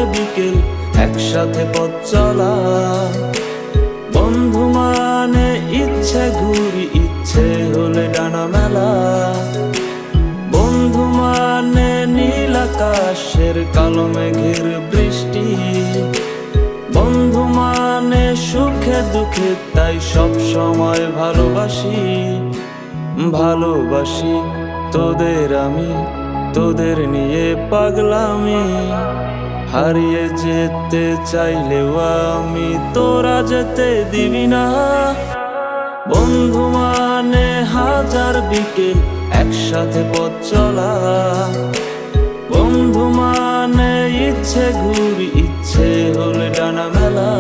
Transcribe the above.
বিকেল একসাথে পথ চলা। বন্ধু মানে ইচ্ছে ঘুরি, ইচ্ছে হলে ডানা মেলা। বন্ধু মানে নীল আকাশের কালো মেঘের বৃষ্টি। বন্ধু মানে সুখে দুঃখে তাই সব সময় ভালোবাসি। ভালোবাসি তোদের আমি, তোদের নিয়ে পাগলামি। হারিয়ে যেতে চাইলেও আমি, তোরা যেতে দিবি না। বন্ধু মানে হাজার বিকেল একসাথে পথ চলা। বন্ধু মানে ইচ্ছে ঘুরি, ইচ্ছে হলে ডানা মেলা।